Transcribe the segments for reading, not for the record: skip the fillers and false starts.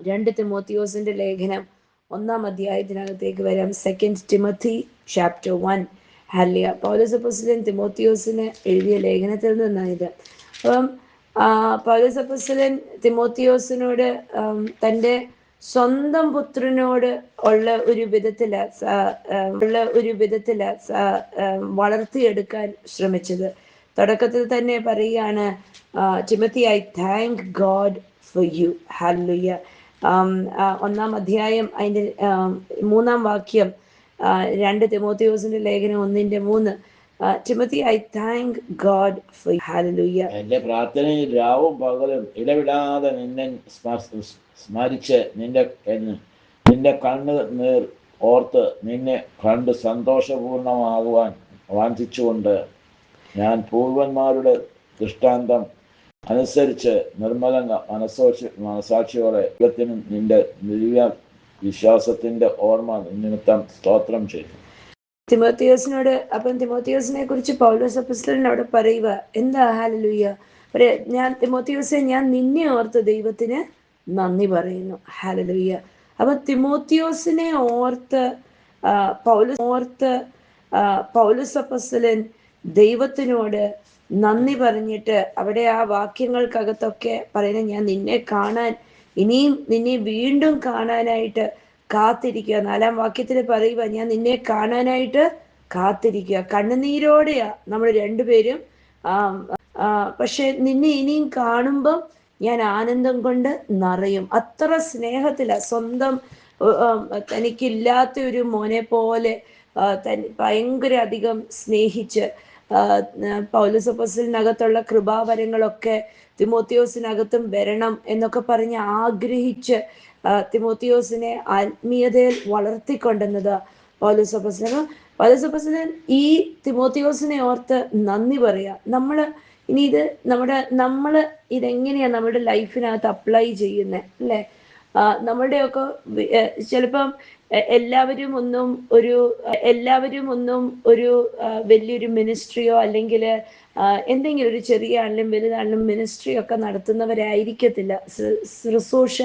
2 തിമോത്തിയോസിന്റെ ലേഖനം 1 അധ്യായത്തിനകത്തേക്ക് വരാം. 2 Timothy chapter 1. ഹല്ലിയ. പൗലോസ് അപ്പോസ്തലൻ തിമോത്തിയോസിന് എഴുതിയ ലേഖനത്തിൽ നിന്നാണിത്. അപ്പം പൗലോസ് അപ്പോസ്തലൻ തിമോത്തിയോസിനോട് തൻ്റെ സ്വന്തം പുത്രനോട് ഉള്ള ഒരു വിധത്തില് വളർത്തിയെടുക്കാൻ ശ്രമിച്ചത്. തുടക്കത്തിൽ തന്നെ പറയുകയാണ്, Timothy, I thank God for you. Hallelujah. 1 അധ്യായം അതിൻ്റെ 3 വാക്യം, 2 തിമോത്തിയോസിന്റെ ലേഖനം 1:3. Timothy, I thank God for you. Hallelujah. എന്റെ പ്രാർത്ഥനയിൽ രാവും പകലും ഇടവിടാതെ നിന്നെ സ്മരിച്ച് നിന്റെ കണ്ണുനീർ ഓർത്ത് നിന്നെ കണ്ട് സന്തോഷപൂർണമാകുവാൻ വാഞ്ചിച്ചുകൊണ്ട് ഞാൻ പൂർവന്മാരുടെ ദൃഷ്ടാന്തം അനുസരിച്ച് നിർമ്മല മനസാക്ഷിയോടെ ദൈവത്തിനും നിന്റെ ദിവ്യ വിശ്വാസത്തിന്റെ ഓർമ്മ നിമിത്തം സ്തോത്രം ചെയ്തു. തിമോത്തിയോസിനോട്, അപ്പം തിമോത്തിയോസിനെ കുറിച്ച് പൗലോസ് അപ്പോസ്തലൻ അവിടെ പറയുക എന്താ? ഹല്ലേലൂയ. തിമോത്തിയോസെ, ഞാൻ നിന്നെ ഓർത്ത് ദൈവത്തിന് നന്ദി പറയുന്നു. ഹല്ലേലൂയ. അപ്പൊ തിമോത്തിയോസിനെ ഓർത്ത് പൗലോസ് അപ്പോസ്തലൻ ദൈവത്തിനോട് നന്ദി പറഞ്ഞിട്ട് അവിടെ ആ വാക്യങ്ങൾക്കകത്തൊക്കെ പറയുന്നത്, ഞാൻ നിന്നെ കാണാൻ, ഇനിയും നിന്നെ വീണ്ടും കാണാനായിട്ട് കാത്തിരിക്കുക. 4 വാക്യത്തിൽ പറയുക, ഞാൻ നിന്നെ കാണാനായിട്ട് കാത്തിരിക്കുക. കണ്ണുനീരോടെയാ നമ്മൾ രണ്ടുപേരും. പക്ഷെ നിന്നെ ഇനിയും കാണുമ്പം ഞാൻ ആനന്ദം കൊണ്ട് നിറയും. അത്ര സ്നേഹത്തില, സ്വന്തം തനിക്കില്ലാത്ത ഒരു മോനെ പോലെ ഭയങ്കര അധികം സ്നേഹിച്ച് പൗലോസ് അപ്പോസ്തലനകത്തുള്ള കൃപാവരങ്ങളൊക്കെ തിമോത്തിയോസിനകത്തും വരണം എന്നൊക്കെ പറഞ്ഞ് ആഗ്രഹിച്ച് തിമോത്തിയോസിനെ ആത്മീയതയിൽ വളർത്തിക്കൊണ്ടുന്നത് പൗലോസ് അപ്പോസ്തലൻ. പൗലോസ് അപ്പോസ്തലൻ ഈ തിമോത്തിയോസിനെ ഓർത്ത് നന്ദി പറയാ. നമ്മൾ ഇതെങ്ങനെയാ നമ്മുടെ ലൈഫിനകത്ത് അപ്ലൈ ചെയ്യുന്നത് അല്ലേ? നമ്മളുടെയൊക്കെ ചിലപ്പം എല്ലാവരും ഒന്നും ഒരു വലിയൊരു മിനിസ്ട്രിയോ അല്ലെങ്കിൽ എന്തെങ്കിലും ഒരു ചെറിയ ആണെങ്കിലും വലുതാണെങ്കിലും മിനിസ്ട്രി ഒക്കെ നടത്തുന്നവരായിരിക്കത്തില്ല, ശുശ്രൂഷ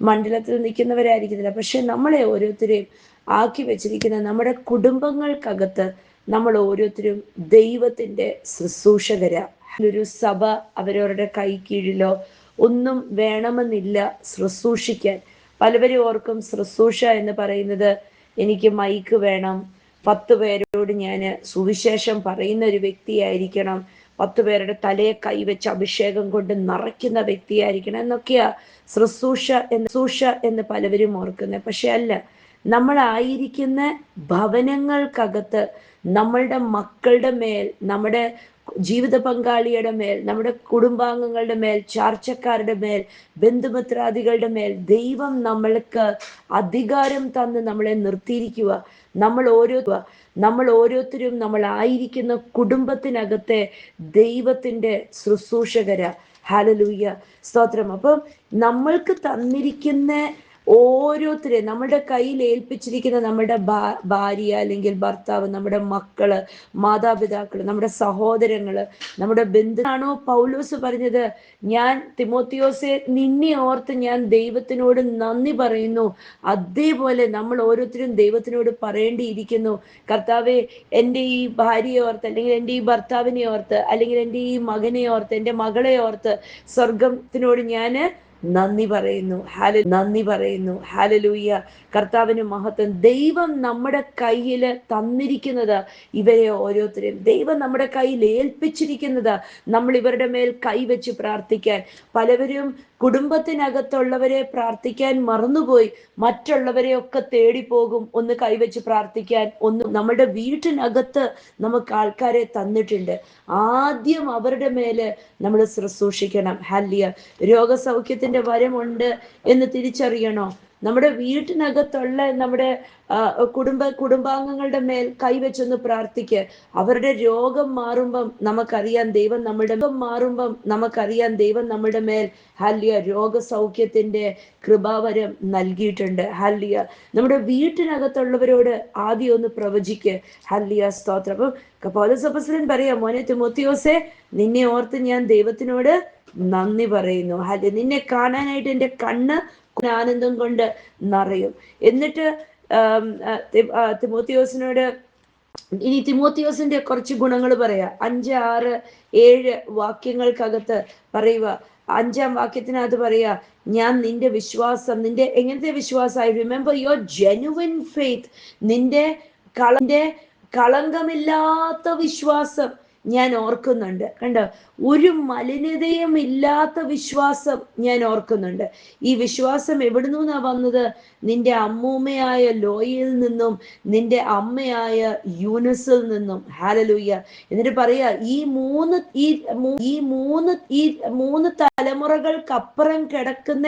മണ്ഡലത്തിൽ നിൽക്കുന്നവരായിരിക്കത്തില്ല. പക്ഷെ നമ്മളെ ഓരോരുത്തരെയും ആക്കി വെച്ചിരിക്കുന്ന നമ്മുടെ കുടുംബങ്ങൾക്കകത്ത് നമ്മൾ ഓരോരുത്തരും ദൈവത്തിന്റെ ശുശ്രൂഷകരാ. ഒരു സഭ അവരവരുടെ കൈ കീഴിലോ ഒന്നും വേണമെന്നില്ല ശുശ്രൂഷിക്കാൻ. പലവരും ഓർക്കും ശുശ്രൂഷ എന്ന് പറയുന്നത് എനിക്ക് മൈക്ക് വേണം, 10 പേരോട് ഞാൻ സുവിശേഷം പറയുന്ന ഒരു വ്യക്തിയായിരിക്കണം, 10 പേരുടെ തലയെ കൈവച്ച് അഭിഷേകം കൊണ്ട് നിറയ്ക്കുന്ന വ്യക്തിയായിരിക്കണം എന്നൊക്കെയാ ശുശ്രൂഷ എന്ന് പലവരും ഓർക്കുന്നത്. പക്ഷെ അല്ല, നമ്മളായിരിക്കുന്ന ഭവനങ്ങൾക്കകത്ത് നമ്മളുടെ മക്കളുടെ മേൽ, നമ്മുടെ ജീവിത പങ്കാളിയുടെ മേൽ, നമ്മുടെ കുടുംബാംഗങ്ങളുടെ മേൽ, ചാർച്ചക്കാരുടെ മേൽ, ബന്ധുമിത്രാദികളുടെ മേൽ ദൈവം നമ്മൾക്ക് അധികാരം തന്ന് നമ്മളെ നിർത്തിയിരിക്കുക. നമ്മൾ ഓരോരുത്തരും നമ്മളായിരിക്കുന്ന കുടുംബത്തിനകത്തെ ദൈവത്തിന്റെ ശുശ്രൂഷകരാ. ഹല്ലേലൂയ, സ്തോത്രം. അപ്പം നമ്മൾക്ക് തന്നിരിക്കുന്ന ഓരോരുത്തരെ നമ്മളുടെ കയ്യിൽ ഏൽപ്പിച്ചിരിക്കുന്ന നമ്മുടെ ഭാര്യ അല്ലെങ്കിൽ ഭർത്താവ്, നമ്മുടെ മക്കള്, മാതാപിതാക്കള്, നമ്മുടെ സഹോദരങ്ങള്, നമ്മുടെ ബന്ധുവാണോ പൗലോസ് പറഞ്ഞത്, ഞാൻ തിമോത്തിയോസെ നിന്നെ ഓർത്ത് ഞാൻ ദൈവത്തിനോട് നന്ദി പറയുന്നു. അതേപോലെ നമ്മൾ ഓരോരുത്തരും ദൈവത്തിനോട് പറയേണ്ടിയിരിക്കുന്നു, കർത്താവെ, എൻ്റെ ഈ ഭാര്യയെ ഓർത്ത്, അല്ലെങ്കിൽ എൻ്റെ ഈ ഭർത്താവിനെ ഓർത്ത്, അല്ലെങ്കിൽ എൻ്റെ ഈ മകനെ ഓർത്ത്, എൻ്റെ മകളെ ഓർത്ത് സ്വർഗത്തിനോട് ഞാൻ നന്ദി പറയുന്നു. ഹല്ലേലൂയ. കർത്താവിന് മഹത്വം. ദൈവം നമ്മുടെ കയ്യിൽ തന്നിരിക്കുന്നത് ഇവരെ ഓരോരുത്തരെയും ദൈവം നമ്മുടെ കയ്യിൽ ഏൽപ്പിച്ചിരിക്കുന്നത് നമ്മൾ ഇവരുടെ മേൽ കൈവച്ച് പ്രാർത്ഥിക്കാൻ. പലവരും കുടുംബത്തിനകത്തുള്ളവരെ പ്രാർത്ഥിക്കാൻ മറന്നുപോയി മറ്റുള്ളവരെയൊക്കെ തേടിപ്പോകും ഒന്ന് കൈവച്ച് പ്രാർത്ഥിക്കാൻ. നമ്മുടെ വീട്ടിനകത്ത് നമുക്ക് ആൾക്കാരെ തന്നിട്ടുണ്ട്, ആദ്യം അവരുടെ മേല് നമ്മൾ ശുശ്രൂഷിക്കണം. ഹല്ലേലൂയ. രോഗസൗഖ്യത്തിന്റെ വരമുണ്ട് എന്ന് തിരിച്ചറിയണോ? നമ്മുടെ വീട്ടിനകത്തുള്ള നമ്മുടെ കുടുംബാംഗങ്ങളുടെ മേൽ കൈവച്ചൊന്ന് പ്രാർത്ഥിക്ക്. അവരുടെ രോഗം മാറുമ്പം നമുക്കറിയാം ദൈവം നമ്മുടെ മേൽ ഹല്ലേലൂയ രോഗസൗഖ്യത്തിന്റെ കൃപാവരം നൽകിയിട്ടുണ്ട്. ഹല്ലേലൂയ. നമ്മുടെ വീട്ടിനകത്തുള്ളവരോട് ആദ്യം ഒന്ന് പ്രവചിക്ക്. ഹല്ലേലൂയ, സ്തോത്രം. അപ്പം പൗലോസ് അപ്പോസ്തലൻ പറയാം, മോനെ തിമോത്തിയോസെ, നിന്നെ ഓർത്ത് ഞാൻ ദൈവത്തിനോട് നന്ദി പറയുന്നു. നിന്നെ കാണാനായിട്ട് എൻ്റെ കണ്ണ് ആനന്ദം കൊണ്ട് നിറയും. എന്നിട്ട് തിമോത്തിയോസിനോട് ഇനി തിമോത്തിയോസിന്റെ കുറച്ച് ഗുണങ്ങൾ പറയാ. 5, 6, 7 വാക്യങ്ങൾക്കകത്ത് പറയുക. 5-ാം വാക്യത്തിനകത്ത് പറയാ, ഞാൻ നിന്റെ വിശ്വാസം, നിന്റെ എങ്ങനത്തെ വിശ്വാസം? I remember your genuine faith, നിന്റെ കളങ്കമില്ലാത്ത വിശ്വാസം ഞാൻ ഓർക്കുന്നുണ്ട്. കണ്ടോ, ഒരു മലിനതയും ഇല്ലാത്ത വിശ്വാസം ഞാൻ ഓർക്കുന്നുണ്ട്. ഈ വിശ്വാസം എവിടുന്നു നിന്നാ വന്നത്? നിന്റെ അമ്മൂമ്മയായ ലോയിൽ നിന്നും നിന്റെ അമ്മയായ യൂനിസിൽ നിന്നും. ഹല്ലേലൂയ. എന്നിട്ട് പറയാ, ഈ മൂന്ന് തലമുറകൾക്കപ്പുറം കിടക്കുന്ന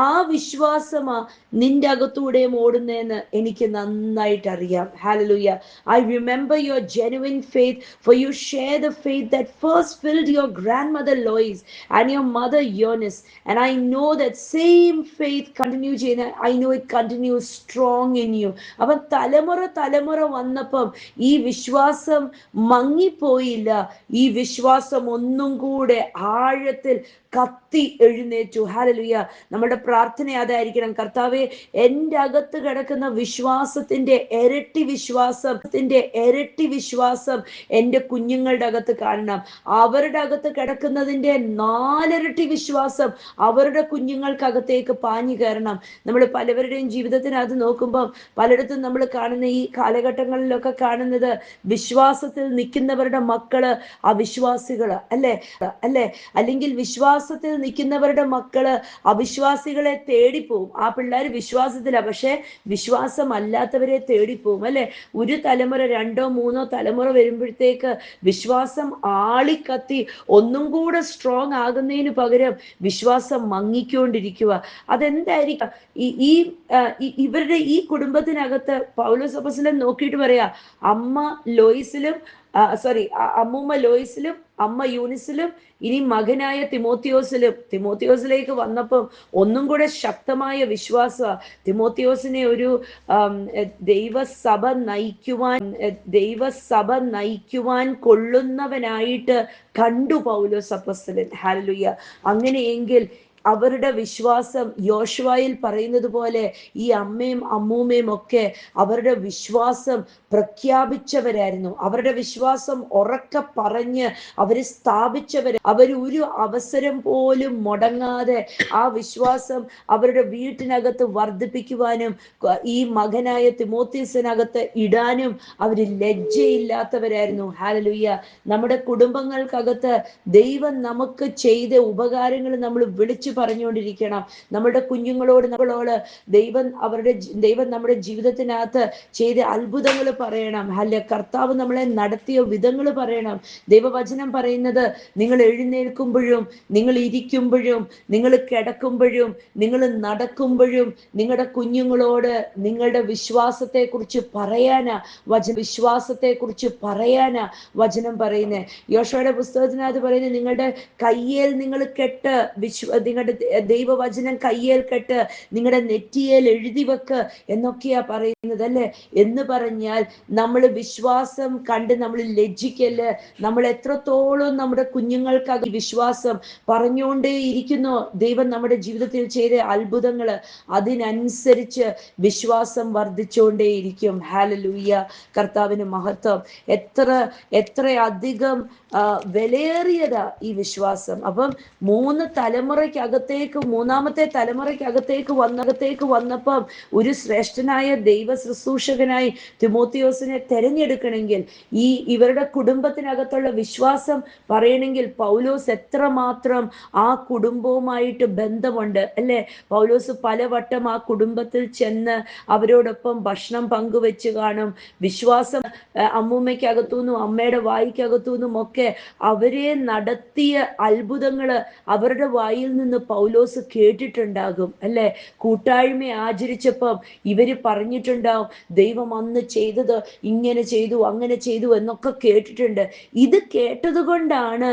ആ വിശ്വാസമാ നിന്റെ അകത്തൂടെ ഓടുന്നതെന്ന് എനിക്ക് നന്നായിട്ട് അറിയാം. Hallelujah. I remember your genuine faith, for you share the faith that first filled your grandmother Lois and your mother Eunice, and I know that same faith continue ചെയ്യുന്ന, I know it continues strong in you. അപ്പം തലമുറ വന്നപ്പം ഈ വിശ്വാസം മങ്ങിപ്പോയില്ല. ഈ വിശ്വാസം ഒന്നും കൂടെ ആഴത്തിൽ കത്തി എഴുന്നേറ്റു. ഹല്ലേലൂയ. നമ്മുടെ പ്രാർത്ഥന അതായിരിക്കണം, കർത്താവേ, എൻ്റെ അകത്ത് കിടക്കുന്ന വിശ്വാസത്തിന്റെ ഇരട്ടി വിശ്വാസം എൻ്റെ കുഞ്ഞുങ്ങളുടെ അകത്ത് കാണണം. അവരുടെ അകത്ത് കിടക്കുന്നതിന്റെ 4 ഇരട്ടി വിശ്വാസം അവരുടെ കുഞ്ഞുങ്ങൾക്കകത്തേക്ക് പാഞ്ഞു കയറണം. നമ്മൾ പലവരുടെയും ജീവിതത്തിനകത്ത് നോക്കുമ്പോൾ പലയിടത്തും നമ്മൾ കാണുന്ന ഈ കാലഘട്ടങ്ങളിലൊക്കെ കാണുന്നത് വിശ്വാസത്തിൽ നിൽക്കുന്നവരുടെ മക്കള് അവിശ്വാസികള് അല്ലേ, അല്ലെങ്കിൽ വിശ്വാസത്തിൽ നിൽക്കുന്നവരുടെ മക്കള് അവിശ്വാസികളെ തേടിപ്പോവും. ആ പിള്ളേർ വിശ്വാസത്തിലാ, പക്ഷെ വിശ്വാസം അല്ലാത്തവരെ തേടിപ്പോവും അല്ലെ. ഒരു തലമുറ 2, 3 തലമുറ വരുമ്പോഴത്തേക്ക് വിശ്വാസം ആളിക്കത്തി ഒന്നും കൂടെ സ്ട്രോങ് ആകുന്നതിന് പകരം വിശ്വാസം മങ്ങിക്കൊണ്ടിരിക്കുക. അതെന്തായിരിക്കും? ഇവരുടെ ഈ കുടുംബത്തിനകത്ത് പൗലോസ് അപ്പോസ്തലൻ നോക്കിയിട്ട് പറയാ, അമ്മൂമ്മ ലോയിസിലും അമ്മ യൂനിസിലും ഇനി മകനായ തിമോത്തിയോസിലേക്ക് വന്നപ്പം ഒന്നും കൂടെ ശക്തമായ വിശ്വാസ. തിമോത്തിയോസിനെ ഒരു ദൈവസഭ നയിക്കുവാൻ കൊള്ളുന്നവനായിട്ട് കണ്ടു പൗലോസ് അപ്പോസ്തലൻ. ഹല്ലേലൂയ. അങ്ങനെയെങ്കിൽ അവരുടെ വിശ്വാസം യോശുവയിൽ പറയുന്നത് പോലെ ഈ അമ്മയും അമ്മൂമ്മയും ഒക്കെ അവരുടെ വിശ്വാസം പ്രഖ്യാപിച്ചവരായിരുന്നു. അവരുടെ വിശ്വാസം ഉറക്കെ പറഞ്ഞ് അവര് സ്ഥാപിച്ചവർ. അവർ ഒരു അവസരം പോലും മുടങ്ങാതെ ആ വിശ്വാസം അവരുടെ വീട്ടിനകത്ത് വർദ്ധിപ്പിക്കുവാനും ഈ മകനായ തിമോത്തിയോസിനകത്ത് ഇടാനും അവര് ലജ്ജയില്ലാത്തവരായിരുന്നു. ഹല്ലേലൂയ. നമ്മുടെ കുടുംബങ്ങൾക്കകത്ത് ദൈവം നമുക്ക് ചെയ്ത ഉപകാരങ്ങൾ നമ്മൾ വിളിച്ചു പറഞ്ഞുകൊണ്ടിരിക്കണം. നമ്മുടെ കുഞ്ഞുങ്ങളോട് ദൈവം നമ്മുടെ ജീവിതത്തിനകത്ത് ചെയ്ത അത്ഭുതങ്ങൾ പറയണം. അല്ലെ, കർത്താവ് നമ്മളെ നടത്തിയ വിധങ്ങൾ പറയണം. ദൈവവചനം പറയുന്നത്, നിങ്ങൾ എഴുന്നേൽക്കുമ്പോഴും നിങ്ങൾ ഇരിക്കുമ്പോഴും നിങ്ങൾ കിടക്കുമ്പോഴും നിങ്ങൾ നടക്കുമ്പോഴും നിങ്ങളുടെ കുഞ്ഞുങ്ങളോട് നിങ്ങളുടെ വിശ്വാസത്തെക്കുറിച്ച് പറയാനാ വചനം പറയുന്നത്. യോശുവയുടെ പുസ്തകത്തിനകത്ത് പറയുന്നത്, നിങ്ങളുടെ കയ്യേൽ നിങ്ങൾ കെട്ട്, നിങ്ങളുടെ ദൈവവചനം കയ്യേൽ കെട്ട്, നിങ്ങളുടെ നെറ്റിയേൽ എഴുതി വെക്ക് എന്നൊക്കെയാ പറയുന്നത് അല്ലേ. എന്ന് പറഞ്ഞാൽ നമ്മൾ വിശ്വാസം കണ്ട് നമ്മൾ ലജ്ജിക്കല്. നമ്മൾ എത്രത്തോളം നമ്മുടെ കുഞ്ഞുങ്ങൾക്ക് വിശ്വാസം പറഞ്ഞുകൊണ്ടേ ഇരിക്കുന്നു ദൈവം നമ്മുടെ ജീവിതത്തിൽ ചെയ്ത അത്ഭുതങ്ങള്, അതിനനുസരിച്ച് വിശ്വാസം വർദ്ധിച്ചുകൊണ്ടേയിരിക്കും. ഹല്ലേലൂയ. കർത്താവിന് മഹത്വം. എത്ര അധികം വിലയേറിയതാ ഈ വിശ്വാസം. അപ്പം മൂന്നാമത്തെ തലമുറയ്ക്കകത്തേക്ക് വന്നപ്പം ഒരു ശ്രേഷ്ഠനായ ദൈവ ശുശ്രൂഷകനായി തിമോത്തിയോസിനെ തെരഞ്ഞെടുക്കണമെങ്കിൽ, ഇവരുടെ കുടുംബത്തിനകത്തുള്ള വിശ്വാസം പറയണമെങ്കിൽ പൗലോസ് എത്രമാത്രം ആ കുടുംബവുമായിട്ട് ബന്ധമുണ്ട് അല്ലെ. പൗലോസ് പലവട്ടം ആ കുടുംബത്തിൽ ചെന്ന് അവരോടൊപ്പം ഭക്ഷണം പങ്കുവെച്ച് കാണും. വിശ്വാസം അമ്മൂമ്മയ്ക്കകത്തുനിന്നും അമ്മയുടെ വായിക്കകത്തുനിന്നും ഒക്കെ അവരെ നടത്തിയ അത്ഭുതങ്ങള് അവരുടെ വായിൽ നിന്ന് പൗലോസ് കേട്ടിട്ടുണ്ടാകും അല്ലെ. കൂട്ടായ്മ ആചരിച്ചപ്പം ഇവര് പറഞ്ഞിട്ടുണ്ടാവും, ദൈവം അന്ന് ചെയ്തത് ഇങ്ങനെ ചെയ്തു അങ്ങനെ ചെയ്തു എന്നൊക്കെ കേട്ടിട്ടുണ്ട്. ഇത് കേട്ടതുകൊണ്ടാണ്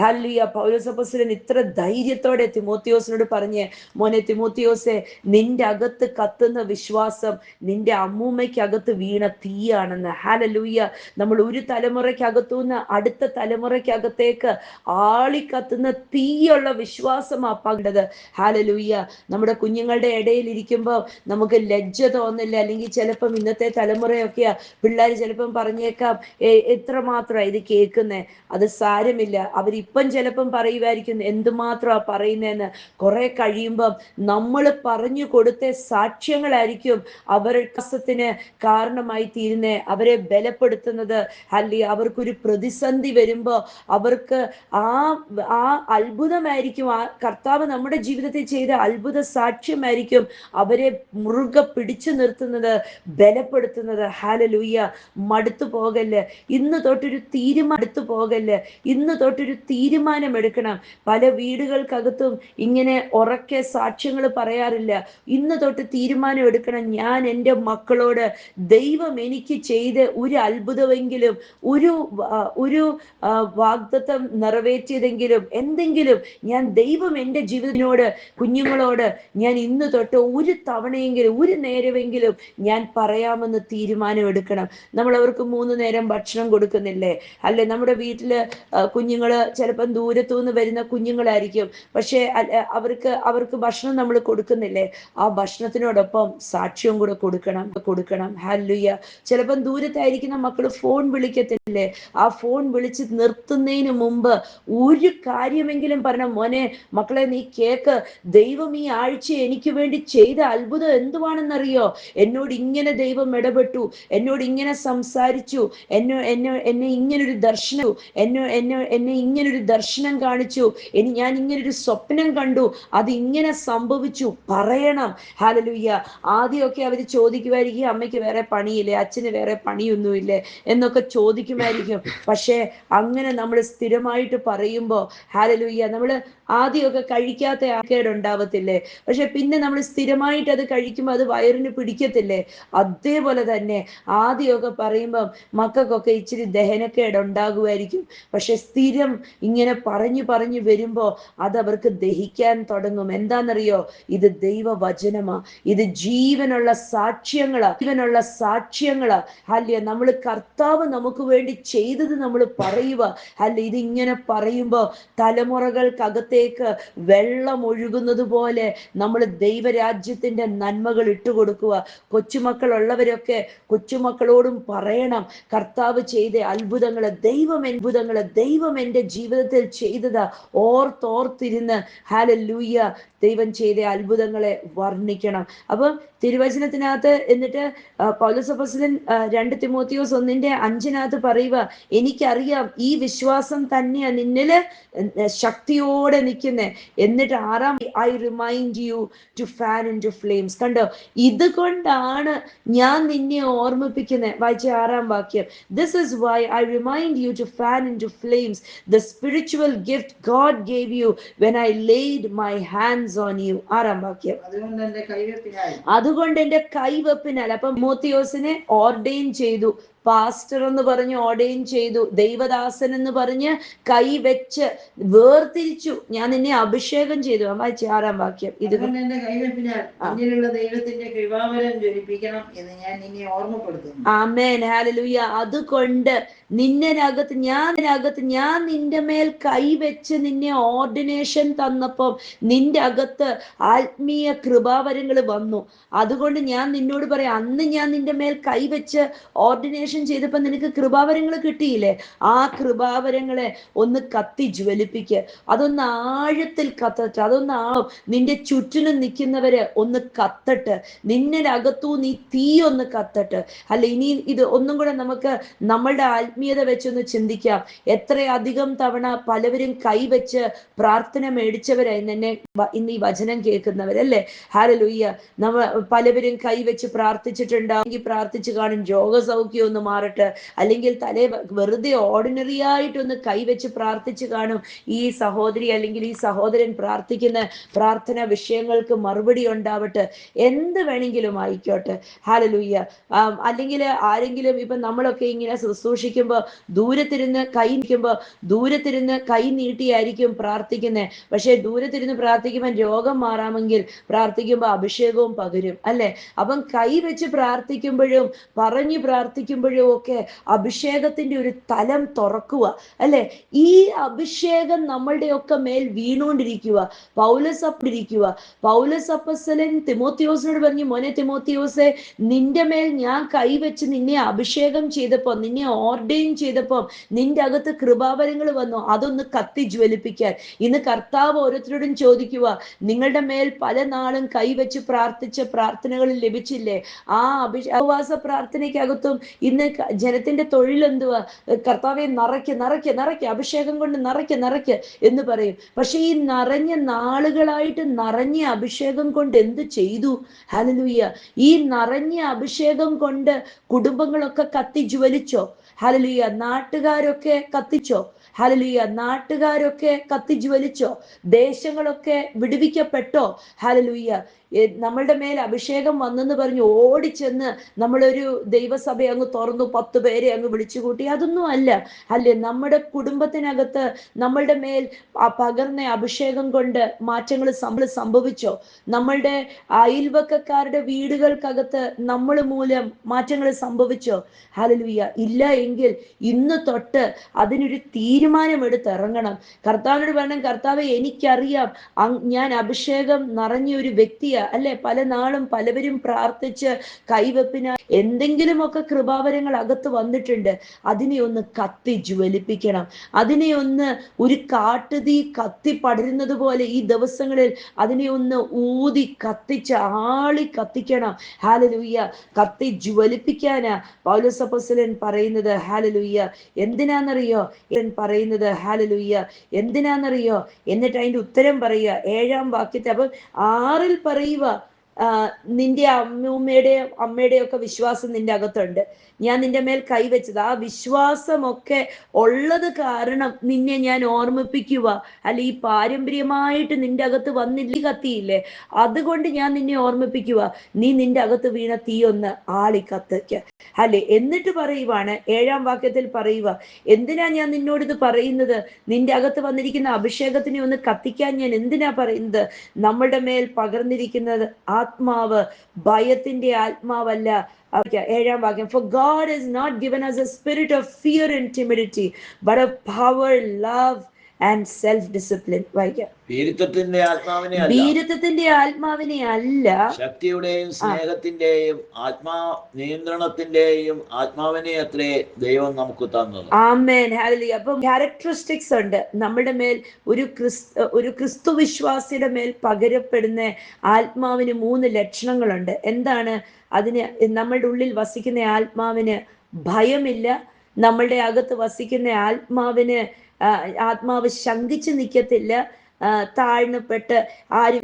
ഹല്ലേലൂയ. പൗലോസ് അപ്പോസ്തലൻ ഇത്ര ധൈര്യത്തോടെ തിമോത്തിയോസിനോട് പറഞ്ഞ്, മോനെ തിമോത്തിയോസെ, നിന്റെ അകത്ത് കത്തുന്ന വിശ്വാസം നിന്റെ അമ്മൂമ്മയ്ക്കകത്ത് വീണ തീയാണെന്ന്. ഹല്ലേലൂയ. നമ്മൾ ഒരു തലമുറയ്ക്കകത്തുനിന്ന് അടുത്ത തലമുറയ്ക്കകത്തേക്ക് ആളിക്കത്തുന്ന തീയുള്ള വിശ്വാസമാ പകണ്ടത്. ഹല്ലേലൂയ. നമ്മുടെ കുഞ്ഞുങ്ങളുടെ ഇടയിൽ ഇരിക്കുമ്പോൾ നമുക്ക് ലജ്ജ തോന്നില്ല. അല്ലെങ്കിൽ ചിലപ്പം ഇന്നത്തെ തലമുറയൊക്കെയാ പിള്ളേർ ചിലപ്പം പറഞ്ഞേക്കാം, എത്രമാത്രം ഇത് കേൾക്കുന്നേ, അത് സാരമില്ല. അവരിപ്പം ചിലപ്പം പറയുമായിരിക്കും എന്തുമാത്രമാ പറയുന്നതെന്ന്. കുറെ കഴിയുമ്പം നമ്മൾ പറഞ്ഞു കൊടുത്ത സാക്ഷ്യങ്ങളായിരിക്കും അവരുടെ കാരണമായി തീരുന്നേ, അവരെ ബലപ്പെടുത്തുന്നത്. അല്ലെങ്കിൽ അവർക്കൊരു പ്രതിസന്ധി വരുമ്പോൾ അവർക്ക് ആ ആ അത്ഭുതമായിരിക്കും, ആ കർത്താവ് നമ്മുടെ ജീവിതത്തിൽ ചെയ്ത അത്ഭുത സാക്ഷ്യമായിരിക്കും അവരെ മുറുകെ പിടിച്ചു നിർത്തുന്നത്, ബലപ്പെടുത്തുന്നത്. ഹല്ലേലൂയ. മടുത്തു പോകല്ല്. ഇന്ന് തൊട്ടൊരു തീരുമാനം എടുക്കണം. പല വീടുകൾക്കകത്തും ഇങ്ങനെ ഉറക്കെ സാക്ഷ്യങ്ങൾ പറയാറില്ല. ഇന്ന് തൊട്ട് തീരുമാനം എടുക്കണം, ഞാൻ എൻ്റെ മക്കളോട് ദൈവം എനിക്ക് ചെയ്ത് ഒരു അത്ഭുതമെങ്കിലും, ഒരു വാഗ്ദത്തം നിറവേറ്റിയതെങ്കിലും, എന്തെങ്കിലും ഞാൻ ദൈവം എൻ്റെ ജീവിതത്തിനോട് കുഞ്ഞുങ്ങളോട് ഞാൻ ഇന്ന് തൊട്ട് ഒരു തവണയെങ്കിലും ഒരു നേരമെങ്കിലും ഞാൻ പറയാമെന്ന് തീരുമാനം എടുക്കണം. നമ്മൾ അവർക്ക് 3 നേരം ഭക്ഷണം കൊടുക്കുന്നില്ലേ? അല്ലെ, നമ്മുടെ വീട്ടില് കുഞ്ഞുങ്ങള് ചിലപ്പം ദൂരത്തുനിന്ന് വരുന്ന കുഞ്ഞുങ്ങളായിരിക്കും. പക്ഷെ അവർക്ക് ഭക്ഷണം നമ്മൾ കൊടുക്കുന്നില്ലേ? ആ ഭക്ഷണത്തിനോടൊപ്പം സാക്ഷ്യവും കൂടെ കൊടുക്കണം. ഹല്ലേലൂയ. ചിലപ്പം ദൂരത്തായിരിക്കുന്ന മക്കൾ ഫോൺ വിളിക്കത്തില്ലേ? ആ ഫോൺ വിളിച്ച് നിർത്തുന്നതിന് മുമ്പ് ഒരു കാര്യമെങ്കിലും പറഞ്ഞ, മോനെ മക്കളെ നീ കേക്ക്, ദൈവം ഈ ആഴ്ച എനിക്ക് വേണ്ടി ചെയ്ത അത്ഭുതം എന്തുവാണെന്നറിയോ? എന്നോട് ഇങ്ങനെ ദൈവം ഇടപെട്ടു, എന്നോട് ഇങ്ങനെ സംസാരിച്ചു, എന്നെ ഇങ്ങനൊരു ദർശനം, എന്നെ ഇങ്ങനൊരു ദർശനം കാണിച്ചു, ഞാൻ ഇങ്ങനൊരു സ്വപ്നം കണ്ടു, അത് ഇങ്ങനെ സംഭവിച്ചു. പറയണം. ഹല്ലേലൂയ. ആദ്യമൊക്കെ അവർ ചോദിക്കുമായിരിക്കും, അമ്മയ്ക്ക് വേറെ പണിയില്ലേ, അച്ഛന് വേറെ പണിയൊന്നുമില്ലേ എന്നൊക്കെ ചോദിക്കുമായിരിക്കും. പക്ഷേ അങ്ങനെ നമ്മൾ സ്ഥിരമായിട്ട് പറയുമ്പോൾ, ഹല്ലേലൂയ, നമ്മൾ ആദ്യമൊക്കെ കഴിക്കാത്ത ആക്കേടുണ്ടാവത്തില്ലേ? പക്ഷെ പിന്നെ നമ്മൾ സ്ഥിരമായിട്ട് അത് കഴിക്കുമ്പോൾ അത് വയറിന് പിടിക്കത്തില്ലേ? അതേപോലെ തന്നെ ആദ്യമൊക്കെ പറയുമ്പം മക്കൾക്കൊക്കെ ഇച്ചിരി ദഹനക്കേട് ഉണ്ടാകുമായിരിക്കും. പക്ഷെ സ്ഥിരം ഇങ്ങനെ പറഞ്ഞു വരുമ്പോൾ അത് അവർക്ക് ദഹിക്കാൻ തുടങ്ങും. എന്താണെന്നറിയോ? ഇത് ദൈവവചനമാ, ഇത് ജീവനുള്ള സാക്ഷ്യങ്ങളാ. അല്ലേ, നമ്മൾ കർത്താവ് നമുക്ക് വേണ്ടി ചെയ്തത് നമ്മൾ പറയുക. അല്ല, ഇതിങ്ങനെ പറയുമ്പോൾ തലമുറകൾക്കകത്തേക്ക് വെള്ളം ഒഴുകുന്നത് പോലെ നമ്മൾ ദൈവരാജ്യത്തിന്റെ നന്മകൾ ഇട്ടുകൊടുക്കുക. കൊച്ചുമക്കളുള്ളവരൊക്കെ കൊച്ചുമക്കളോടും പറയണം, കർത്താവ് ചെയ്ത അത്ഭുതങ്ങള്, ദൈവം എൻ്റെ ജീവിതത്തിൽ ചെയ്തതാ ഓർത്തിരുന്ന് ഹല്ലേലൂയ ദൈവം ചെയ്ത അത്ഭുതങ്ങളെ വർണ്ണിക്കണം. അപ്പം തിരുവചനത്തിനകത്ത് എന്നിട്ട് പൗലോസ് അപ്പോസ്തലൻ 2 തിമോത്തിയോസ് 1:5 പറയുക, എനിക്കറിയാം ഈ വിശ്വാസം തന്നെയാ നിന്നില് ശക്തിയോടെ നിൽക്കുന്നേ. എന്നിട്ട് 6 I remind you to fan in to flames. കണ്ടോ, ഇതുകൊണ്ടാണ് ഞാൻ നിന്നെ ഓർമ്മിപ്പിക്കുന്നത്. വായിച്ച 6 വാക്യം. This is why I remind you to fan in to flames the spiritual gift God gave you when I laid my hands on you. 6 വാക്യം. അതുകൊണ്ട് എന്റെ കൈവെപ്പിനാൽ. അപ്പം തിമോത്തിയോസിനെ ഓർഡെയിൻ ചെയ്തു, പാസ്റ്റർ എന്ന് പറഞ്ഞ് ഓർഡെയിൻ ചെയ്തു, ദൈവദാസൻ എന്ന് പറഞ്ഞ് കൈവെച്ച് വേർതിരിച്ചു, ഞാൻ നിന്നെ അഭിഷേകം ചെയ്തു. 6 വാക്യം. ഇതുകൊണ്ട് എന്റെ കൈവെപ്പിനാൽ എന്നിലുള്ള ദൈവത്തിന്റെ കൃപാവരം ജ്വലിപ്പിക്കണം എന്ന് ഞാൻ നിന്നെ ഓർമ്മപ്പെടുത്തുന്നു. ആമേൻ. ഹല്ലേലൂയ. അതുകൊണ്ട് നിന്നകത്ത് ഞാൻ നിന്റെ മേൽ കൈവെച്ച് നിന്നെ ഓർഡിനേഷൻ തന്നപ്പം നിന്റെ അകത്ത് ആത്മീയ കൃപാവരങ്ങൾ വന്നു. അതുകൊണ്ട് ഞാൻ നിന്നോട് പറയാം, അന്ന് ഞാൻ നിന്റെ മേൽ കൈവെച്ച് ഓർഡിനേഷൻ ചെയ്തപ്പോൾ നിനക്ക് കൃപാവരങ്ങൾ കിട്ടിയില്ലേ? ആ കൃപാവരങ്ങളെ ഒന്ന് കത്തി ജ്വലിപ്പിക്ക്, അതൊന്ന് ആഴത്തിൽ കത്തട്ടെ, നിന്റെ ചുറ്റിനും നിൽക്കുന്നവരെ ഒന്ന് കത്തട്ട്, നിന്നകത്തു നീ തീ ഒന്ന് കത്തട്ട്. അല്ല, ഇനി ഇത് ഒന്നും കൂടെ നമുക്ക് നമ്മളുടെ ആത്മീയത വെച്ചൊന്ന് ചിന്തിക്കാം. എത്രയധികം തവണ പലവരും കൈവച്ച് പ്രാർത്ഥന മേടിച്ചവരായി ഇന്ന് ഈ വചനം കേൾക്കുന്നവരല്ലേ? ഹല്ലേലൂയ. പലവരും കൈവച്ച് പ്രാർത്ഥിച്ചിട്ടുണ്ടാവും, പ്രാർത്ഥിച്ചു കാണും, രോഗസൗഖ്യമൊന്നും മാറട്ടെ, അല്ലെങ്കിൽ തലേ വെറുതെ ഓർഡിനറി ആയിട്ടൊന്ന് കൈവച്ച് പ്രാർത്ഥിച്ചു കാണും. ഈ സഹോദരി അല്ലെങ്കിൽ ഈ സഹോദരൻ പ്രാർത്ഥിക്കുന്ന പ്രാർത്ഥന വിഷയങ്ങൾക്ക് മറുപടി ഉണ്ടാവട്ടെ, എന്ത് വേണമെങ്കിലും ആയിക്കോട്ടെ. ഹല്ലേലൂയ. അല്ലെങ്കിൽ ആരെങ്കിലും ഇപ്പൊ നമ്മളൊക്കെ ഇങ്ങനെ ശുശ്രൂഷിക്കുമ്പോൾ ദൂരത്തിരുന്ന് കൈ നീട്ടിയായിരിക്കും പ്രാർത്ഥിക്കുന്നത്. പക്ഷെ ദൂരത്തിരുന്ന് പ്രാർത്ഥിക്കുമ്പോൾ രോഗം മാറാമെങ്കിൽ പ്രാർത്ഥിക്കുമ്പോൾ അഭിഷേകവും പകരും അല്ലെ. അപ്പം കൈ വെച്ച് പ്രാർത്ഥിക്കുമ്പോഴും പറഞ്ഞു പ്രാർത്ഥിക്കുമ്പോഴും ഒക്കെ അഭിഷേകത്തിന്റെ ഒരു തലം തുറക്കുക അല്ലെ. ഈ അഭിഷേകം നമ്മളുടെ ഒക്കെ മേൽ വീണുകൊണ്ടിരിക്കുക. പൗലോസ് അപ്പോസ്തലൻ തിമോത്തിയോസിനോട് പറഞ്ഞു, മോനെ തിമോത്തിയോസെ, നിന്റെ മേൽ ഞാൻ കൈവച്ച് നിന്നെ അഭിഷേകം ചെയ്തപ്പോ, നിന്നെ ഓർഡെയിൻ ചെയ്തപ്പോ നിന്റെ അകത്ത് കൃപാവരങ്ങൾ വന്നു, അതൊന്ന് കത്തി ജ്വലിപ്പിക്കാൻ. ഇന്ന് കർത്താവ് ഓരോരുത്തരോടും ചോദിക്കുക, നിങ്ങളുടെ മേൽ പല നാളും കൈവച്ച് പ്രാർത്ഥിച്ച പ്രാർത്ഥനകൾ ലഭിച്ചില്ലേ? ആ ഉപവാസ പ്രാർത്ഥനയ്ക്കകത്തും ഇന്ന് ജനത്തിന്റെ തൊഴിലെന്തുവാ? കർത്താവെ നിറയ്ക്ക് അഭിഷേകം കൊണ്ട് നിറയ്ക്ക് എന്ന് പറയും. പക്ഷെ ഈ നിറഞ്ഞ നാളുകളായിട്ട് നിറഞ്ഞ അഭിഷേകം കൊണ്ട് എന്ത് ചെയ്തു? ഹല്ലേലൂയ. ഈ നിറഞ്ഞ അഭിഷേകം കൊണ്ട് കുടുംബങ്ങളൊക്കെ കത്തി ജ്വലിച്ചോ? ഹല്ലേലൂയ. നാട്ടുകാരൊക്കെ കത്തിച്ചോ? ഹല്ലേലൂയ. നാട്ടുകാരൊക്കെ കത്തിജ്വലിച്ചോ? ദേശങ്ങളൊക്കെ വിടുവിക്കപ്പെട്ടോ? ഹല്ലേലൂയ. നമ്മളുടെ മേൽ അഭിഷേകം വന്നെന്ന് പറഞ്ഞ് ഓടിച്ചെന്ന് നമ്മളൊരു ദൈവസഭ അങ്ങ് തുറന്നു 10 പേരെ അങ്ങ് വിളിച്ചു കൂട്ടി, അതൊന്നും അല്ല. അല്ലേ, നമ്മുടെ കുടുംബത്തിനകത്ത് നമ്മളുടെ മേൽ പകർന്ന അഭിഷേകം കൊണ്ട് മാറ്റങ്ങൾ സംഭവിച്ചോ? നമ്മളുടെ അയൽവക്കക്കാരുടെ വീടുകൾക്കകത്ത് നമ്മൾ മൂലം മാറ്റങ്ങൾ സംഭവിച്ചോ? ഹല്ലേലൂയ. ഇല്ല എങ്കിൽ ഇന്ന് തൊട്ട് അതിനൊരു തീരുമാനമെടുത്തിറങ്ങണം. കർത്താവിനോട് പറയണം, കർത്താവെ എനിക്കറിയാം ഞാൻ അഭിഷേകം നിറഞ്ഞ ഒരു വ്യക്തിയാ അല്ലെ. പല നാളും പലവരും പ്രാർത്ഥിച്ച് കൈവെപ്പിന എന്തെങ്കിലുമൊക്കെ കൃപാവരങ്ങൾ അകത്ത് വന്നിട്ടുണ്ട്. അതിനെ ഒന്ന് കത്തി ജ്വലിപ്പിക്കണം. അതിനെ ഒന്ന് ഒരു കാട്ടുതീ കത്തി പടരുന്നത് പോലെ ഈ ദിവസങ്ങളിൽ അതിനെ ഒന്ന് ഊതി കത്തിച്ച് ആളി കത്തിക്കണം. ഹല്ലേലൂയ. കത്തി ജ്വലിപ്പിക്കാനാ പൗലോസ് അപ്പോസ്തലൻ പറയുന്നത്. ഹല്ലേലൂയ. എന്തിനാന്നറിയോ പറയുന്നത്? ഹല്ലേലൂയ. എന്തിനാന്നറിയോ? എന്നിട്ട് അതിന്റെ ഉത്തരം പറയുക 7-ാം വാക്യത്തെ. അപ്പം 6-ൽ പറയുക, നിന്റെ അമ്മയുടെയും ഒക്കെ വിശ്വാസം നിന്റെ അകത്തുണ്ട്. ഞാൻ നിന്റെ മേൽ കൈവച്ചത് ആ വിശ്വാസമൊക്കെ ഉള്ളത് കാരണം നിന്നെ ഞാൻ ഓർമ്മിപ്പിക്കുക. അല്ല, ഈ പാരമ്പര്യമായിട്ട് നിന്റെ അകത്ത് വന്നില്ല, കത്തിയില്ലേ, അതുകൊണ്ട് ഞാൻ നിന്നെ ഓർമ്മിപ്പിക്കുക. നീ നിന്റെ അകത്ത് വീണ തീയൊന്ന് ആളി കത്തിക്ക അല്ലെ. എന്നിട്ട് പറയുവാണ് 7-ാം വാക്യത്തിൽ പറയുക, എന്തിനാ ഞാൻ നിന്നോട് ഇത് പറയുന്നത്? നിന്റെ അകത്ത് വന്നിരിക്കുന്ന അഭിഷേകത്തിനെ ഒന്ന് കത്തിക്കാൻ ഞാൻ എന്തിനാ പറയുന്നത്? നമ്മുടെ മേൽ പകർന്നിരിക്കുന്നത് ആത്മാവ് ഭയത്തിന്റെ ആത്മാവല്ല. 7-ാം വാക്യം, for God has not given us a spirit of fear and timidity, but of power, love and self discipline. വായിക്കാം. വീരത്വത്തിന്റെ ആത്മാവിനെ അല്ല, ശക്തിയുടെയും സ്നേഹത്തിന്റെയും നിയന്ത്രണത്തിന്റെയും ആത്മാവിനെ അത്രേ ദൈവം നമുക്ക് തന്നത്. ആമേൻ. ഹല്ലേലൂയ. അപ്പം ക്യാരക്ടറിസ്റ്റിക്സ് ഉണ്ട് നമ്മുടെ മേൽ. ഒരു ക്രിസ്തു വിശ്വാസിയുടെ മേൽ പകരപ്പെടുന്ന ആത്മാവിന് 3 ലക്ഷണങ്ങളുണ്ട്. എന്താണ്? അതിന് നമ്മളുടെ ഉള്ളിൽ വസിക്കുന്ന ആത്മാവിന് ഭയമില്ല. നമ്മളുടെ അകത്ത് വസിക്കുന്ന ആത്മാവ് ശങ്കിച്ച് നിൽക്കത്തില്ല. താഴ്ന്നപ്പെട്ട് ആര്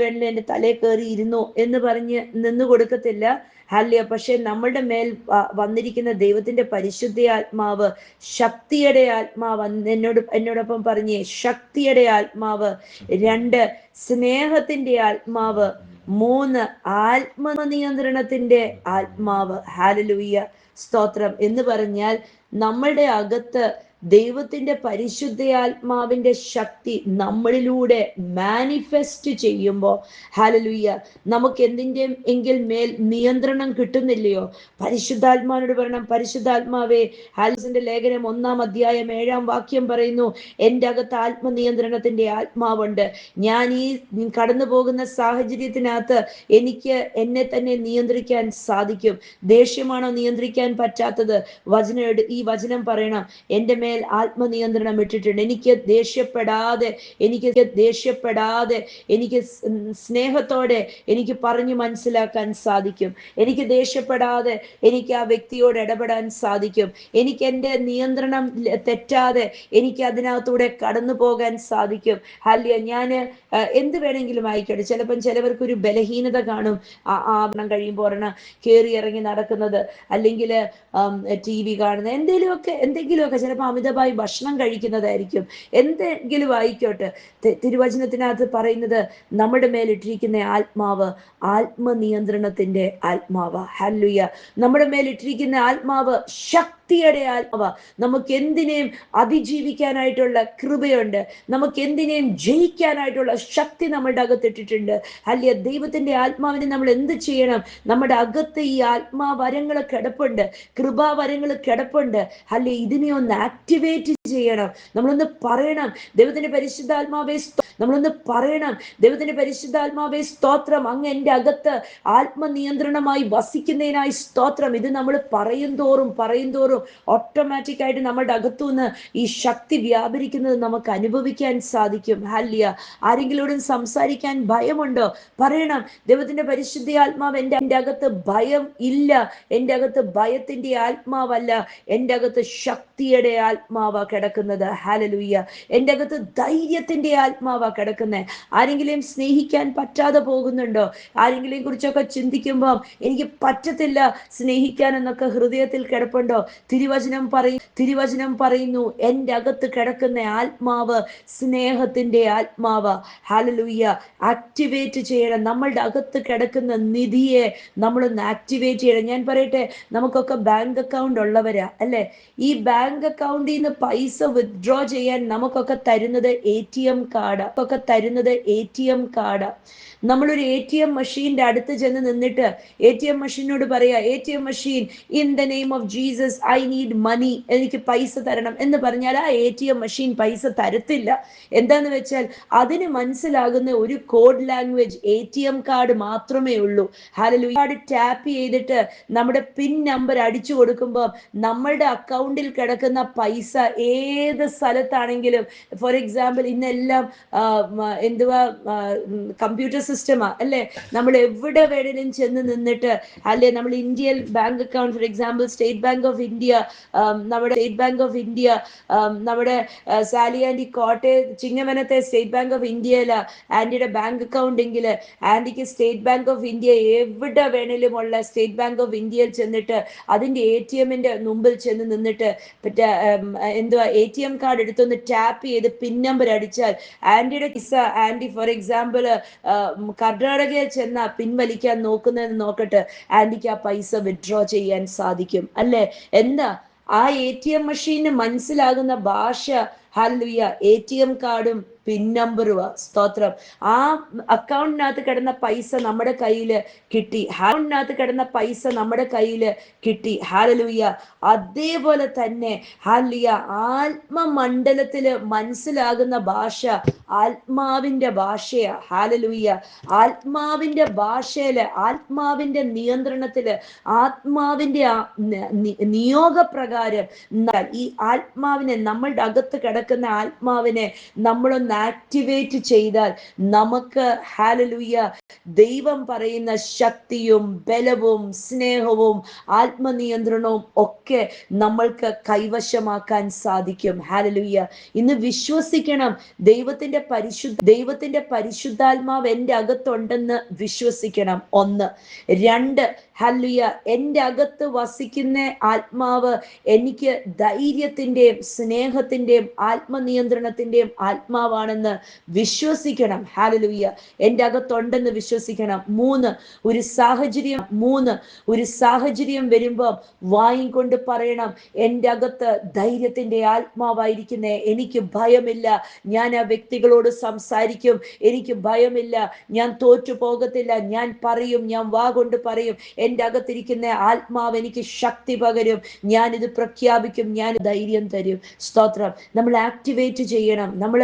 വേണമെങ്കിലും എൻ്റെ തലേ കയറി ഇരുന്നോ എന്ന് പറഞ്ഞ് നിന്ന് കൊടുക്കത്തില്ല. ഹല്ലേലൂയ. പക്ഷെ നമ്മളുടെ മേൽ വന്നിരിക്കുന്ന ദൈവത്തിന്റെ പരിശുദ്ധ ആത്മാവ്, ശക്തിയുടെ ആത്മാവ്, എന്നോടൊപ്പം പറഞ്ഞേ, ശക്തിയുടെ ആത്മാവ്. 2 സ്നേഹത്തിന്റെ ആത്മാവ്. 3 ആത്മനിയന്ത്രണത്തിന്റെ ആത്മാവ്. ഹല്ലേലൂയ. സ്തോത്രം. എന്ന് പറഞ്ഞാൽ നമ്മളുടെ അകത്ത് ദൈവത്തിന്റെ പരിശുദ്ധ ശക്തി നമ്മളിലൂടെ മാനിഫെസ്റ്റ് ചെയ്യുമ്പോൾ, ഹല്ലേലൂയ, നമുക്ക് എന്തിൻ്റെയും എങ്കിൽ മേൽ നിയന്ത്രണം കിട്ടുന്നില്ലയോ? പരിശുദ്ധാത്മാവിനോട് പറയണം, പരിശുദ്ധാത്മാവേ, ഹാലൂസിന്റെ ലേഖനം 1-ാം അധ്യായം 7-ാം വാക്യം പറയുന്നു, എൻ്റെ അകത്ത് ആത്മനിയന്ത്രണത്തിന്റെ ആത്മാവുണ്ട്. ഞാൻ ഈ കടന്നു പോകുന്ന സാഹചര്യത്തിനകത്ത് എനിക്ക് എന്നെ തന്നെ നിയന്ത്രിക്കാൻ സാധിക്കും. ദേഷ്യമാണോ നിയന്ത്രിക്കാൻ പറ്റാത്തത്? ഈ വചനം പറയണം, എൻ്റെ മേൽ മേൽ ആത്മനിയന്ത്രണം ഇട്ടിട്ടുണ്ട്. എനിക്ക് ദേഷ്യപ്പെടാതെ എനിക്ക് സ്നേഹത്തോടെ എനിക്ക് പറഞ്ഞു മനസ്സിലാക്കാൻ സാധിക്കും. എനിക്ക് ദേഷ്യപ്പെടാതെ എനിക്ക് ആ വ്യക്തിയോട് ഇടപെടാൻ സാധിക്കും. എനിക്ക് എൻ്റെ നിയന്ത്രണം തെറ്റാതെ എനിക്ക് അതിനകത്തൂടെ കടന്നു പോകാൻ സാധിക്കും. ഹല്ലേലൂയ. ഞാൻ എന്ത് വേണമെങ്കിലും ആയിക്കോട്ടെ. ചിലവർക്കൊരു ബലഹീനത കാണും. ആവണം കഴിയുമ്പോൾ ഒരെണ്ണം കയറി ഇറങ്ങി നടക്കുന്നത്, അല്ലെങ്കിൽ TV കാണുന്നത്, എന്തെങ്കിലുമൊക്കെ ചിലപ്പോൾ അമിതമായി ഭക്ഷണം കഴിക്കുന്നതായിരിക്കും. എന്തെങ്കിലും ആയിക്കോട്ടെ. തിരുവചനത്തിനകത്ത് പറയുന്നത് നമ്മുടെ മേലിട്ടിരിക്കുന്ന ആത്മാവ് ആത്മനിയന്ത്രണത്തിന്റെ ആത്മാവ്. ഹല്ലേലൂയ. നമ്മുടെ മേലിട്ടിരിക്കുന്ന ആത്മാവ് ശക്തിയുടെ ആത്മാവ്. നമുക്ക് എന്തിനേയും അതിജീവിക്കാനായിട്ടുള്ള കൃപയുണ്ട്. നമുക്ക് എന്തിനേയും ജയിക്കാനായിട്ടുള്ള ശക്തി നമ്മളുടെ അകത്തിട്ടിട്ടുണ്ട്. ഹല്ലേലൂയ. ദൈവത്തിന്റെ ആത്മാവിനെ നമ്മൾ എന്ത് ചെയ്യണം? നമ്മുടെ അകത്ത് ഈ ആത്മാവരങ്ങൾ കിടപ്പുണ്ട്, കൃപാവരങ്ങൾ കിടപ്പുണ്ട്. ഹല്ലേലൂയ. ഇതിനെ ഒന്ന് ആക്ടിവേറ്റ് ചെയ്യണം. നമ്മളൊന്ന് പറയണം, ദൈവത്തിന്റെ പരിശുദ്ധാത്മാവേ നമ്മളൊന്ന് പറയണം, ദൈവത്തിന്റെ പരിശുദ്ധാത്മാവേ സ്തോത്രം, അങ്ങ് എൻ്റെ അകത്ത് ആത്മനിയന്ത്രണമായി വസിക്കുന്നതിനായി സ്തോത്രം. ഇത് നമ്മൾ പറയും തോറും ഓട്ടോമാറ്റിക് ആയിട്ട് നമ്മുടെ അകത്തുനിന്ന് ഈ ശക്തി വ്യാപരിക്കുന്നത് നമുക്ക് അനുഭവിക്കാൻ സാധിക്കും. ഹല്ലേലൂയ. ആരെങ്കിലോടും സംസാരിക്കാൻ ഭയമുണ്ടോ? പറയണം, ദൈവത്തിന്റെ പരിശുദ്ധാത്മാവ് എൻ്റെ അകത്ത് ഭയം ഇല്ല, എൻ്റെ അകത്ത് ഭയത്തിന്റെ ആത്മാവല്ല, എൻ്റെ അകത്ത് ശക്തിയുടെ ആത്മാവാ കിടക്കുന്നത്. ഹല്ലേലൂയ. എൻ്റെ അകത്ത് ധൈര്യത്തിന്റെ ആത്മാവാ കിടക്കുന്നത്. ആരെങ്കിലും സ്നേഹിക്കാൻ പറ്റാതെ പോകുന്നുണ്ടോ? ആരെങ്കിലും കുറിച്ചൊക്കെ ചിന്തിക്കുമ്പോൾ എനിക്ക് പറ്റത്തില്ല സ്നേഹിക്കാൻ എന്നൊക്കെ ഹൃദയത്തിൽ കിടപ്പുണ്ടോ? തിരുവചനം പറയുന്നു, എൻ്റെ അകത്ത് കിടക്കുന്ന ആത്മാവ് സ്നേഹത്തിന്റെ ആത്മാവ്. ഹല്ലേലൂയ. ആക്ടിവേറ്റ് ചെയ്യണം. നമ്മളുടെ അകത്ത് കിടക്കുന്ന നിധിയെ നമ്മളൊന്ന് ആക്ടിവേറ്റ് ചെയ്യണം. ഞാൻ പറയട്ടെ, നമുക്കൊക്കെ ബാങ്ക് അക്കൗണ്ട് ഉള്ളവരാ അല്ലെ? ഈ ബാങ്ക് അക്കൗണ്ടിൽ നിന്ന് പൈസ വിത്ഡ്രോ ചെയ്യാൻ നമുക്കൊക്കെ തരുന്നത് ATM കാർഡ്. നമ്മളൊരു ATM മെഷീന്റെ അടുത്ത് ചെന്ന് നിന്നിട്ട് ATM മെഷീനോട് പറയാ, ATM machine, in the name of Jesus I need money, എനിക്ക് പൈസ തരണം എന്ന് പറഞ്ഞാൽ ആ ATM മെഷീൻ പൈസ തരത്തില്ല. എന്താന്ന് വെച്ചാൽ അതിന് മനസ്സിലാകുന്ന ഒരു കോഡ് ലാംഗ്വേജ് ATM കാർഡ് മാത്രമേ ഉള്ളൂ. ഹല്ലേലൂയ. കാർഡ് ടാപ്പ് ചെയ്തിട്ട് നമ്മുടെ പിൻ നമ്പർ അടിച്ചു കൊടുക്കുമ്പോൾ നമ്മളുടെ അക്കൗണ്ടിൽ കിടക്കുന്ന പൈസ ഏത് സ്ഥലത്താണെങ്കിലും, ഫോർ എക്സാമ്പിൾ ഇന്നെല്ലാം കമ്പ്യൂട്ടർ സിസ്റ്റമാ അല്ലെ? നമ്മൾ എവിടെ വേണേലും ചെന്ന് നിന്നിട്ട്, അല്ലെ, നമ്മൾ Indian bank account, for example state bank of India, നമ്മുടെ സാലി ആൻറ്റി കോട്ടയം ചിങ്ങവനത്തെ സ്റ്റേറ്റ് ബാങ്ക് ഓഫ് ഇന്ത്യയില ആൻറ്റിയുടെ ബാങ്ക് അക്കൗണ്ട് എങ്കിൽ ആൻറ്റിക്ക് സ്റ്റേറ്റ് ബാങ്ക് ഓഫ് ഇന്ത്യ എവിടെ വേണേലും ഉള്ള സ്റ്റേറ്റ് ബാങ്ക് ഓഫ് ഇന്ത്യയിൽ ചെന്നിട്ട് അതിന്റെ ATMന്റെ മുമ്പിൽ ചെന്ന് നിന്നിട്ട് ATM കാർഡ് എടുത്തൊന്ന് ടാപ്പ് ചെയ്ത് പിൻ നമ്പർ അടിച്ചാൽ ആൻറ്റിയുടെ കിസ്സ, ആൻറ്റി ഫോർ എക്സാമ്പിൾ കർണാടകയിൽ ചെന്ന പിൻവലിക്കാൻ നോക്കുന്നതെന്ന് നോക്കട്ടെ, ആൻറ്റിക്ക് ആ പൈസ വിഡ്രോ ചെയ്യാൻ സാധിക്കും അല്ലെ? എന്താ ആ ATM മെഷീന് മനസ്സിലാകുന്ന ഭാഷ? ഹല്ലേലൂയ. ATM കാർഡും പിൻ നമ്പറുവാ. സ്തോത്രം. ആ അക്കൗണ്ടിനകത്ത് കിടന്ന പൈസ നമ്മുടെ കയ്യിൽ കിട്ടി. ഹല്ലേലൂയ. അതേപോലെ തന്നെ ഹല്ലേലൂയ, ആത്മമണ്ഡലത്തില് മനസ്സിലാകുന്ന ഭാഷ ആത്മാവിന്റെ ഭാഷയാ. ഹല്ലേലൂയ. ആത്മാവിന്റെ ഭാഷയില്, ആത്മാവിന്റെ നിയന്ത്രണത്തില്, ആത്മാവിന്റെ നിയോഗപ്രകാരം ഈ ആത്മാവിനെ, നമ്മളുടെ അകത്ത് കിടക്കുന്ന ആത്മാവിനെ നമ്മളൊന്ന് ആക്ടിവേറ്റ് ചെയ്താൽ നമുക്ക് ഹല്ലേലൂയ ദൈവം പറയുന്ന ശക്തിയും ബലവും സ്നേഹവും ആത്മനിയന്ത്രണവും ഒക്കെ നമ്മൾക്ക് കൈവശമാക്കാൻ സാധിക്കും. ഹല്ലേലൂയ. ഇന്ന് വിശ്വസിക്കണം, ദൈവത്തിന്റെ പരിശുദ്ധാത്മാവ് എൻ്റെ അകത്തുണ്ടെന്ന് വിശ്വസിക്കണം. 1. 2, ഹല്ലേലൂയ, എൻ്റെ അകത്ത് വസിക്കുന്ന ആത്മാവ് എനിക്ക് ധൈര്യത്തിന്റെയും സ്നേഹത്തിന്റെയും ആത്മനിയന്ത്രണത്തിന്റെയും ആത്മാവാണെന്ന് വിശ്വസിക്കണം. ഹല്ലേലൂയ. എൻ്റെ അകത്തുണ്ടെന്ന് വിശ്വസിക്കണം. 3, ഒരു സാഹചര്യം വരുമ്പോൾ വായും കൊണ്ട് പറയണം, എൻ്റെ അകത്ത് ധൈര്യത്തിന്റെ ആത്മാവായിരിക്കുന്നേ, എനിക്ക് ഭയമില്ല, ഞാൻ ആ വ്യക്തികളോട് സംസാരിക്കും, എനിക്ക് ഭയമില്ല, ഞാൻ തോറ്റു പോകത്തില്ല, ഞാൻ പറയും, ഞാൻ വാ കൊണ്ട് പറയും, എൻ്റെ അകത്തിരിക്കുന്ന ആത്മാവ് എനിക്ക് ശക്തി പകരും, ഞാൻ ഇത് പ്രഖ്യാപിക്കും, ഞാൻ ധൈര്യം തരും. സ്തോത്രം. നമ്മൾ ആക്ടിവേറ്റ് ചെയ്യണം, നമ്മൾ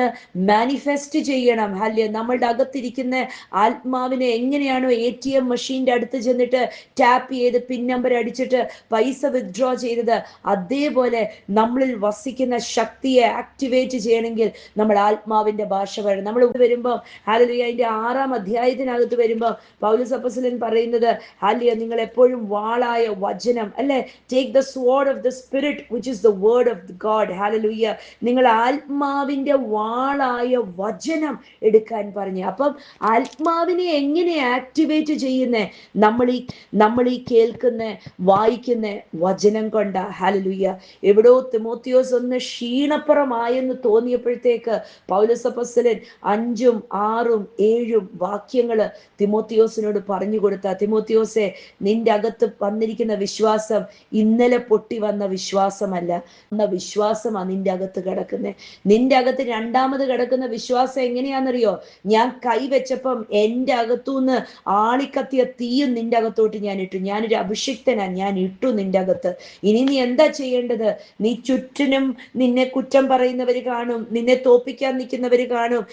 മാനിഫെസ്റ്റ് ചെയ്യണം. ഹല്ലേലൂയ. നമ്മളുടെ അകത്തിരിക്കുന്ന ആത്മാവിനെ എങ്ങനെയാണോ ATM മെഷീൻ്റെ അടുത്ത് ചെന്നിട്ട് ടാപ്പ് ചെയ്ത് പിൻ നമ്പർ അടിച്ചിട്ട് പൈസ വിത്ഡ്രോ ചെയ്തത്, അതേപോലെ നമ്മളിൽ വസിക്കുന്ന ശക്തിയെ ആക്ടിവേറ്റ് ചെയ്യണമെങ്കിൽ നമ്മൾ ആത്മാവിന്റെ ഭാഷ പറയണം. നമ്മൾ വരുമ്പോൾ ഹല്ലേലൂയ അതിന്റെ 6-ാം അധ്യായത്തിനകത്ത് വരുമ്പോൾ പൗലോസ് അപ്പോസ്തലൻ പറയുന്നത്, ഹല്ലേലൂയ, നിങ്ങൾ എപ്പോഴും വാളായ വചനം, അല്ലെ, take the sword of the spirit which is the word of God. Hallelujah, നിങ്ങൾ ആത്മാവിന്റെ വാളായ വചനം എടുക്കാൻ പറഞ്ഞു. അപ്പം ആത്മാവിനെ എങ്ങനെ ആക്ടിവേറ്റ് ചെയ്യുന്നേ? നമ്മൾ ഈ കേൾക്കുന്ന വായിക്കുന്ന വചനം കൊണ്ട. ഹല്ലേലൂയ. എവിടോ തിമോത്തിയോസ് ഒന്ന് ക്ഷീണപ്പുറമായെന്ന് തോന്നിയപ്പോഴത്തേക്ക് പൗലോസ് അപ്പോസ്തലൻ 5ഉം 6ഉം 7ഉം വാക്യങ്ങള് തിമോത്തിയോസിനോട് പറഞ്ഞു കൊടുത്ത, തിമോത്തിയോസെ, നിന്റെ അകത്ത് വന്നിരിക്കുന്ന വിശ്വാസം ഇന്നലെ പൊട്ടി വന്ന വിശ്വാസമല്ല, എന്ന വിശ്വാസമാണ് നിന്റെ അകത്ത് കിടക്കുന്നത്. നിന്റെ അകത്ത് രണ്ടാമത് കിടക്കുന്ന വിശ്വാസം എങ്ങനെയാണെന്നറിയോ? ഞാൻ കൈവച്ചപ്പം എൻ്റെ അകത്തുനിന്ന് ആളിക്കത്തിയ തീയും നിന്റെ അകത്തോട്ട് ഞാൻ ഇട്ടു. ഞാനൊരു അഭിഷിക്തനാണ്, ഞാൻ ഇട്ടു നിന്റെ അകത്ത്. ഇനി നീ എന്താ ചെയ്യേണ്ടത്? നീ ചുറ്റിനും നിന്നെ കുറ്റം പറയുന്നവർ കാണും, നിന്നെ തോപ്പിക്കാൻ നിൽക്കുന്നവർ കാണും,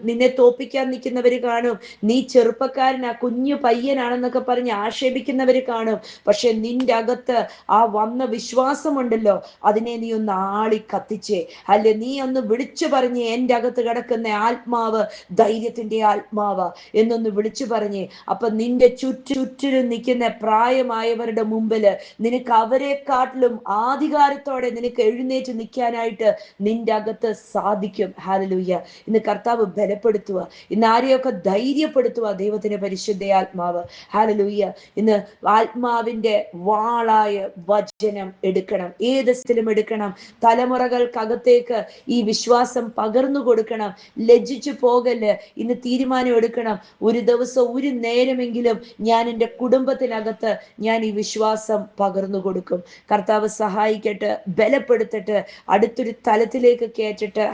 നിന്നെ തോപ്പിക്കാൻ നിൽക്കുന്നവർ കാണും, നീ ചെറുപ്പക്കാരനാ, കുഞ്ഞു പയ്യനാണെന്നൊക്കെ പറഞ്ഞ് ആക്ഷേപിക്കുന്നവർ കാണും. പക്ഷെ നിന്റെ അകത്ത് ആ വന്ന വിശ്വാസമുണ്ടല്ലോ, അതിനെ നീ ഒന്ന് ആളി കത്തിച്ചേ. അല്ലെ, നീ ഒന്ന് വിളിച്ചു പറഞ്ഞേ, എൻ്റെ അകത്ത് കിടക്കുന്ന ആത്മാവ് ധൈര്യത്തിന്റെ ആത്മാവ് എന്നൊന്ന് വിളിച്ചു പറഞ്ഞേ. അപ്പൊ നിന്റെ ചുറ്റിനും നിൽക്കുന്ന പ്രായമായവരുടെ മുമ്പില് നിനക്ക് അവരെക്കാട്ടിലും ആധികാരത്തോടെ നിനക്ക് എഴുന്നേറ്റ് നിൽക്കാനായിട്ട് നിന്റെ അകത്ത് സാധിക്കും. ഹല്ലേലൂയ. ഇന്ന് കർത്താവ് ബലപ്പെടുത്തുക, ഇന്ന് ആരെയൊക്കെ ധൈര്യപ്പെടുത്തുക ദൈവത്തിന്റെ പരിശുദ്ധ ആത്മാവ്. ഹല്ലേലൂയ. ഇന്ന് ആത്മാവിന്റെ വാളായ വചനം എടുക്കണം, ഏത് സ്ഥലം എടുക്കണം. തലമുറകൾക്കകത്തേക്ക് ഈ വിശ്വാസം പകർന്നു കൊടുക്കണം. ലജ്ജിച്ചു പോകല്. ഇന്ന് തീരുമാനം എടുക്കണം, ഒരു ദിവസം ഒരു നേരമെങ്കിലും ഞാൻ എൻ്റെ കുടുംബത്തിനകത്ത് ഞാൻ ഈ വിശ്വാസം പകർന്നു കൊടുക്കും. കർത്താവ് സഹായിക്കട്ടെ, ബലപ്പെടുത്തട്ടെ, അടുത്തൊരു തലത്തിലേക്ക് കയറ്റിട്ട്